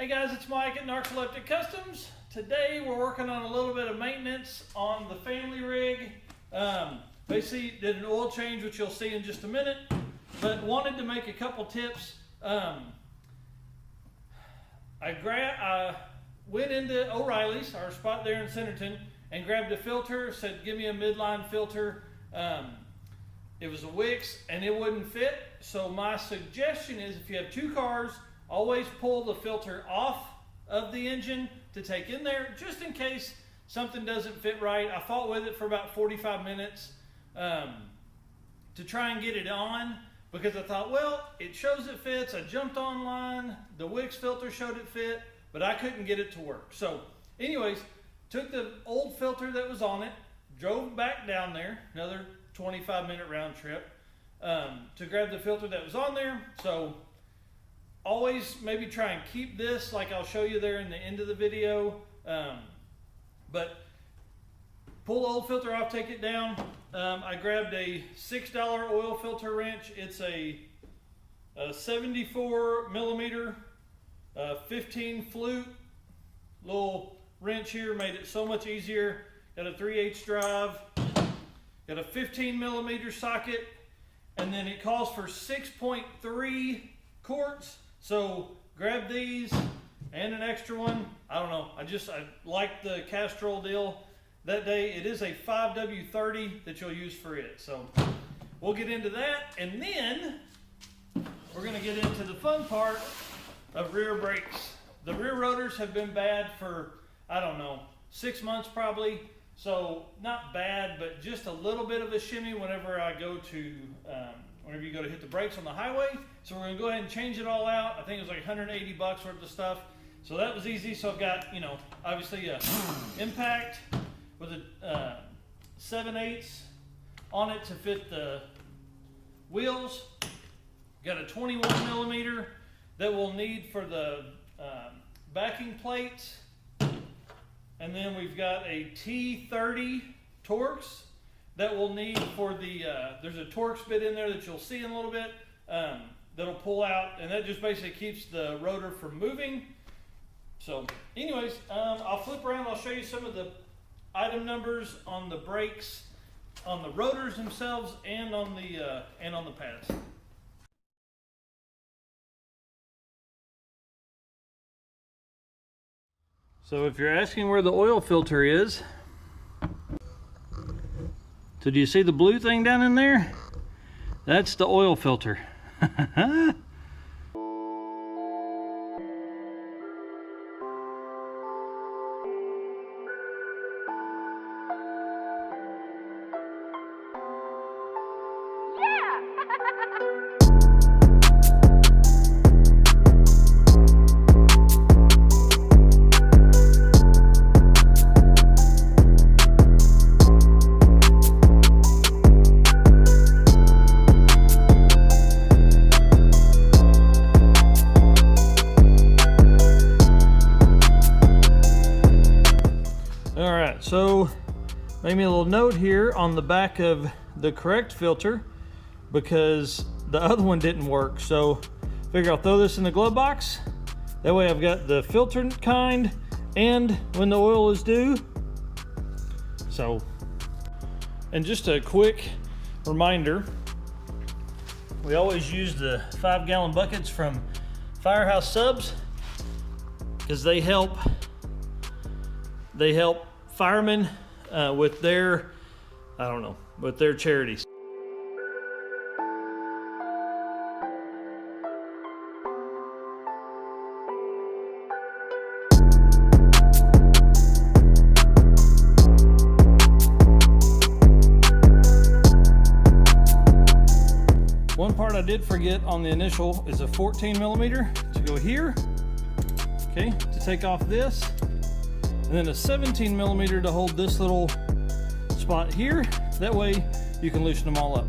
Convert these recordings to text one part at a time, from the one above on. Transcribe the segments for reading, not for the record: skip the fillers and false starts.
Hey guys, it's Mike at Narcoleptic Customs. Today we're working on a little bit of maintenance on the family rig. Basically did an oil change, which you'll see in just a minute, but wanted to make a couple tips. I went into O'Reilly's, our spot there in Centerton, and grabbed a filter, said give me a midline filter. It was a Wix and it wouldn't fit. So my suggestion is if you have two cars, always pull the filter off of the engine to take in there, just in case something doesn't fit right. I fought with it for about 45 minutes to try and get it on, because I thought, well, it shows it fits. I jumped online, the Wix filter showed it fit, but I couldn't get it to work. So anyways, took the old filter that was on it, drove back down there, another 25-minute round trip, to grab the filter that was on there. So always maybe try and keep this, like I'll show you there in the end of the video, but pull the old filter off, take it down. I grabbed a $6 oil filter wrench. It's a 74 millimeter 15 flute little wrench here, made it so much easier. Got a 3/8 drive, got a 15 millimeter socket, and then it calls for 6.3 quarts. So grab these and an extra one. I don't know, I like the Castrol deal that day. It is a 5W30 that you'll use for it. So we'll get into that, and then we're gonna get into the fun part of rear brakes. The rear rotors have been bad for, I don't know, 6 months probably. So not bad, but just a little bit of a shimmy whenever I go to, whenever you go to hit the brakes on the highway. So we're gonna go ahead and change it all out. I think it was like 180 bucks worth of stuff. So that was easy. So I've got, you know, obviously a impact with a 7/8 on it to fit the wheels. Got a 21 millimeter that we'll need for the backing plates. And then we've got a T30 Torx that we'll need for the, there's a Torx bit in there that you'll see in a little bit, that'll pull out, and that just basically keeps the rotor from moving. So anyways, I'll flip around, I'll show you some of the item numbers on the brakes, on the rotors themselves, and on the pads. So if you're asking where the oil filter is, so do you see the blue thing down in there? That's the oil filter. So made me a little note here on the back of the correct filter, because the other one didn't work. So figure I'll throw this in the glove box. That way I've got the filter kind and when the oil is due. So, and just a quick reminder, we always use the 5-gallon buckets from Firehouse Subs, because they help firemen with their, I don't know, with their charities. One part I did forget on the initial is a 14 millimeter to go here, okay, to take off this. And then a 17 millimeter to hold this little spot here. That way you can loosen them all up.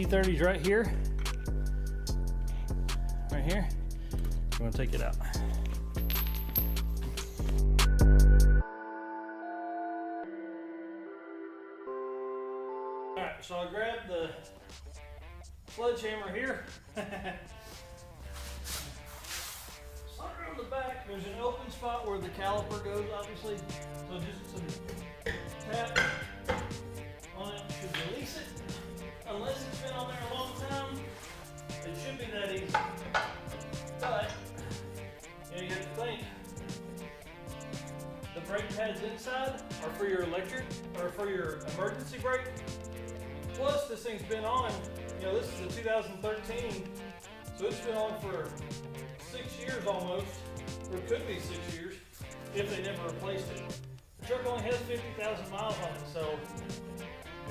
T30's right here. Right here. You want to take it out. Alright, so I grabbed the sledgehammer here. Somewhere on the back, there's an open spot where the caliper goes, obviously. So just some tap on it should release it. Unless it's been on there a long time, it should be that easy. But you have to think, the brake pads inside are for your electric or for your emergency brake. Plus, this thing's been on. You know, this is a 2013, so it's been on for 6 years almost, or it could be 6 years if they never replaced it. The truck only has 50,000 miles on it, so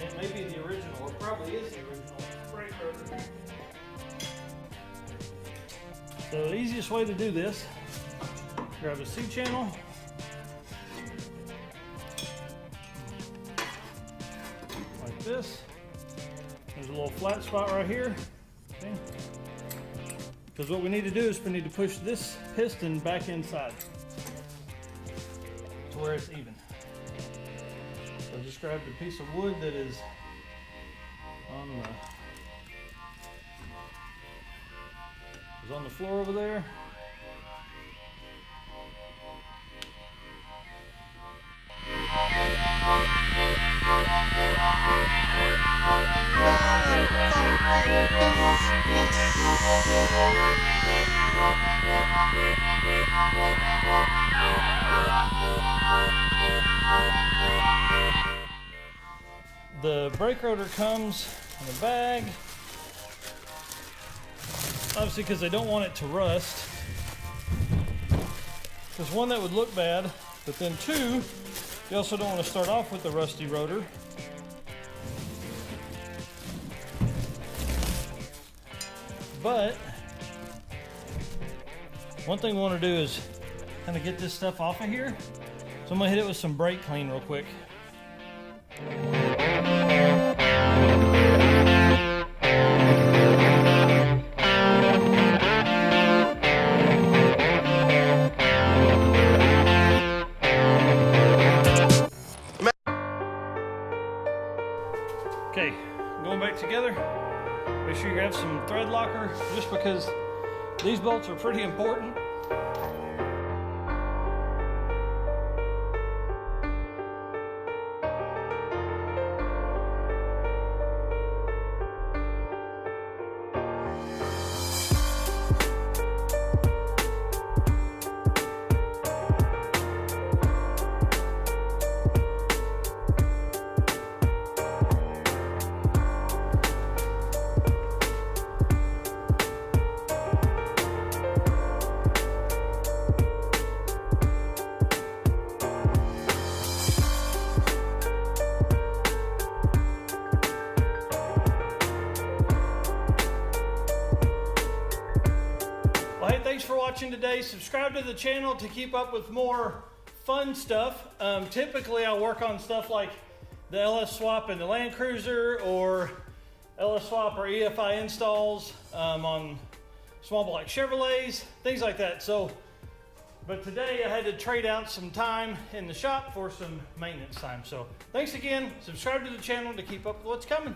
it may be the original, or probably is the original brake rotor. So the easiest way to do this, grab a C-channel, like this. There's a little flat spot right here. Okay. Because what we need to do is we need to push this piston back inside to where it's even. So just grab the piece of wood that is on the floor over there. The brake rotor comes in a bag, obviously because they don't want it to rust. Because one, that would look bad, but then two, you also don't want to start off with the rusty rotor. But one thing we want to do is kind of get this stuff off of here. So I'm going to hit it with some brake clean real quick. Okay, going back together. Make sure you have some thread locker, just because these bolts are pretty important. Well, hey, thanks for watching today. Subscribe to the channel to keep up with more fun stuff. Typically, I work on stuff like the LS swap in the Land Cruiser, or LS swap or EFI installs on small block Chevrolets, things like that. So, but today I had to trade out some time in the shop for some maintenance time. So thanks again. Subscribe to the channel to keep up with what's coming.